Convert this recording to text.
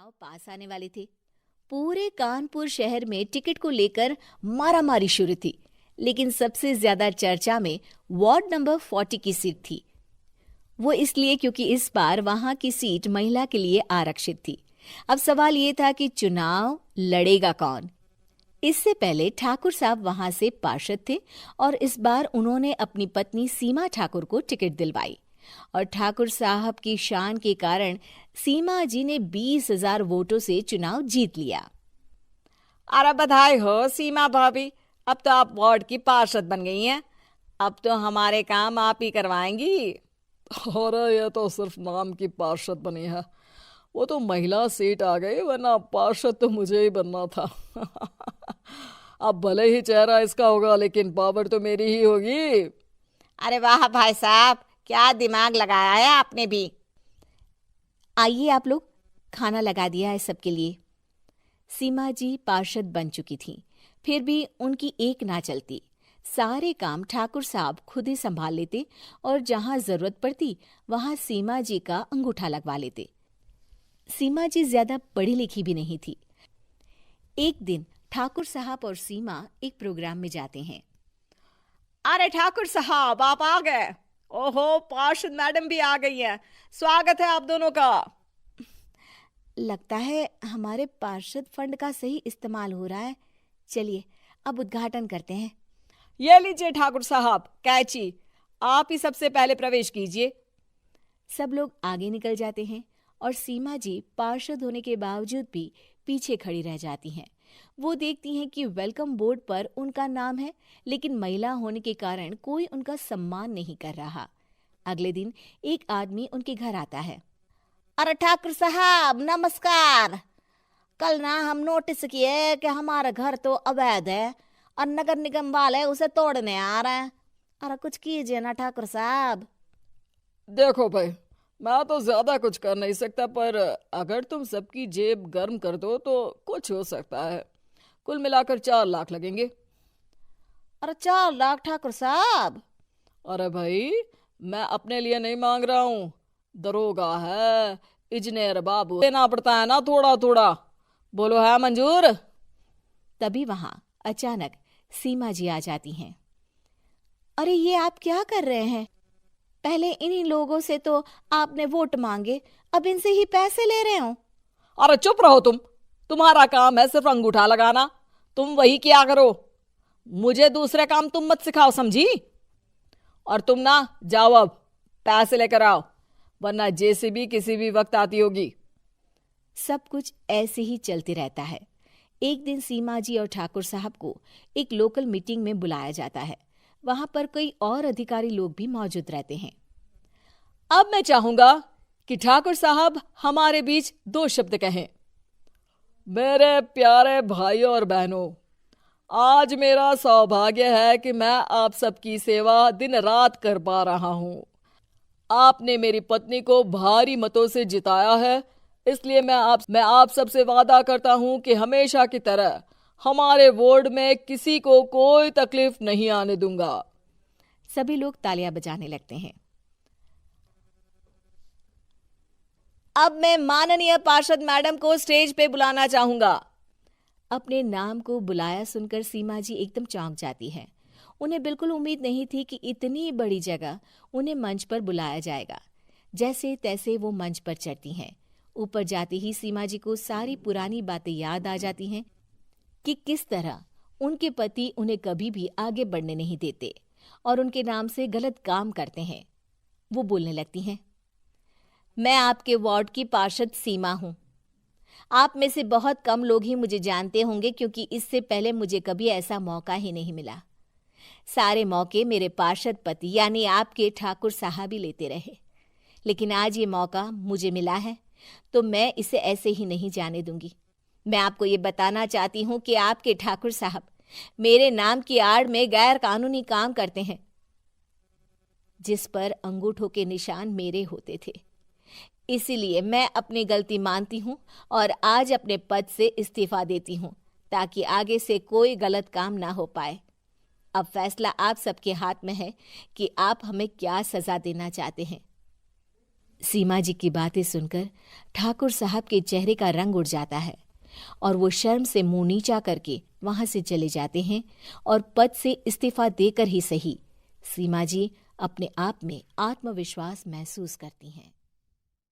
चुनाव पास आने वाले थे। पूरे कानपुर शहर में टिकट को लेकर मारामारी शुरू थी, लेकिन सबसे ज्यादा चर्चा में वार्ड नंबर 40 की सीट थी। वो इसलिए क्योंकि इस बार वहां की सीट महिला के लिए आरक्षित थी। अब सवाल ये था कि चुनाव लड़ेगा कौन। इससे पहले ठाकुर साहब वहां से पार्षद थे और इस बार उन्होंने अपनी पत्नी सीमा ठाकुर को टिकट दिलवाई और ठाकुर साहब की शान के कारण सीमा जी ने 20,000 वोटों से चुनाव जीत लिया। अरे बधाई हो सीमा भाभी, अब तो आप वार्ड की पार्षद बन गई हैं। अब तो हमारे काम आप ही करवाएंगी। अरे ये तो सिर्फ नाम की पार्षद बनी है, वो तो महिला सीट आ गई, वरना पार्षद तो मुझे ही बनना था। अब भले ही चेहरा इसका होगा, लेकिन पावर तो मेरी ही होगी। अरे वाह भाई साहब, क्या दिमाग लगाया है आपने भी। आइए आप लोग, खाना लगा दिया है सबके लिए। सीमा जी पार्षद बन चुकी थीं, फिर भी उनकी एक ना चलती। सारे काम ठाकुर साहब खुद ही संभाल लेते और जहां जरूरत पड़ती वहां सीमा जी का अंगूठा लगवा लेते। सीमा जी ज्यादा पढ़ी लिखी भी नहीं थी। एक दिन ठाकुर साहब और सीमा एक प्रोग्राम में जाते हैं। अरे ठाकुर साहब, आप आ गए। ओहो, पार्षद मैडम भी आ गई हैं। स्वागत है आप दोनों का। लगता है हमारे पार्षद फंड का सही इस्तेमाल हो रहा है। चलिए अब उद्घाटन करते हैं। ये लीजिए ठाकुर साहब कैची, आप ही सबसे पहले प्रवेश कीजिए। सब लोग आगे निकल जाते हैं और सीमा जी पार्षद होने के बावजूद भी पीछे खड़ी रह जाती हैं। वो देखती हैं कि वेलकम बोर्ड पर उनका नाम है, लेकिन महिला होने के कारण कोई उनका सम्मान नहीं कर रहा। अगले दिन एक आदमी उनके घर आता है। अरे ठाकुर साहब नमस्कार। कल ना हम नोटिस किए कि हमारा घर तो अवैध है और नगर निगम वाले उसे तोड़ने आ रहे हैं। अरे कुछ कीजिए ना ठाकुर साहब। देखो भाई, मैं तो ज्यादा कुछ कर नहीं सकता, पर अगर तुम सबकी जेब गर्म कर दो तो कुछ हो सकता है। कुल मिलाकर 4 लाख लगेंगे। अरे 4 लाख ठाकुर साहब? अरे भाई, मैं अपने लिए नहीं मांग रहा हूँ, दरोगा है, इंजीनियर बाबू देना पड़ता है ना थोड़ा थोड़ा। बोलो है मंजूर? तभी वहां अचानक सीमा जी आ जाती हैं। अरे ये आप क्या कर रहे हैं? पहले इन्हीं लोगों से तो आपने वोट मांगे, अब इनसे ही पैसे ले रहे हो। अरे चुप रहो तुम, तुम्हारा काम है सिर्फ अंगूठा लगाना, तुम वही किया करो। मुझे दूसरे काम तुम मत सिखाओ, समझी? और तुम ना जाओ, अब पैसे लेकर आओ, वरना जेसीबी किसी भी वक्त आती होगी। सब कुछ ऐसे ही चलते रहता है। एक दिन सीमा जी और ठाकुर साहब को एक लोकल मीटिंग में बुलाया जाता है। वहां पर कई और अधिकारी लोग भी मौजूद रहते हैं। अब मैं चाहूंगा कि ठाकुर साहब हमारे बीच 2 शब्द कहें। मेरे प्यारे भाइयों और बहनों, आज मेरा सौभाग्य है कि मैं आप सबकी सेवा दिन रात कर पा रहा हूं। आपने मेरी पत्नी को भारी मतों से जिताया है, इसलिए मैं आप सबसे वादा करता हूं कि हमेशा की तरह हमारे वार्ड में किसी को कोई तकलीफ नहीं आने दूंगा। सभी लोग तालियां बजाने लगते हैं। अब मैं माननीय पार्षद मैडम को स्टेज पे बुलाना चाहूंगा। अपने नाम को बुलाया सुनकर सीमा जी एकदम चौंक जाती है। उन्हें बिल्कुल उम्मीद नहीं थी कि इतनी बड़ी जगह उन्हें मंच पर बुलाया जाएगा। जैसे तैसे वो मंच पर चढ़ती हैं। ऊपर जाते ही सीमा जी को सारी पुरानी बातें याद आ जाती हैं कि किस तरह उनके पति उन्हें कभी भी आगे बढ़ने नहीं देते और उनके नाम से गलत काम करते हैं। वो बोलने लगती हैं। मैं आपके वार्ड की पार्षद सीमा हूं। आप में से बहुत कम लोग ही मुझे जानते होंगे, क्योंकि इससे पहले मुझे कभी ऐसा मौका ही नहीं मिला। सारे मौके मेरे पार्षद पति यानी आपके ठाकुर साहब ही लेते रहे, लेकिन आज ये मौका मुझे मिला है तो मैं इसे ऐसे ही नहीं जाने दूंगी। मैं आपको ये बताना चाहती हूँ कि आपके ठाकुर साहब मेरे नाम की आड़ में गैर कानूनी काम करते हैं, जिस पर अंगूठों के निशान मेरे होते थे। इसीलिए मैं अपनी गलती मानती हूँ और आज अपने पद से इस्तीफा देती हूँ, ताकि आगे से कोई गलत काम ना हो पाए। अब फैसला आप सबके हाथ में है कि आप हमें क्या सजा देना चाहते हैं। सीमा जी की बातें सुनकर ठाकुर साहब के चेहरे का रंग उड़ जाता है और वो शर्म से मुंह नीचा करके वहां से चले जाते हैं और पद से इस्तीफा देकर ही सही सीमा जी अपने आप में आत्मविश्वास महसूस करती हैं।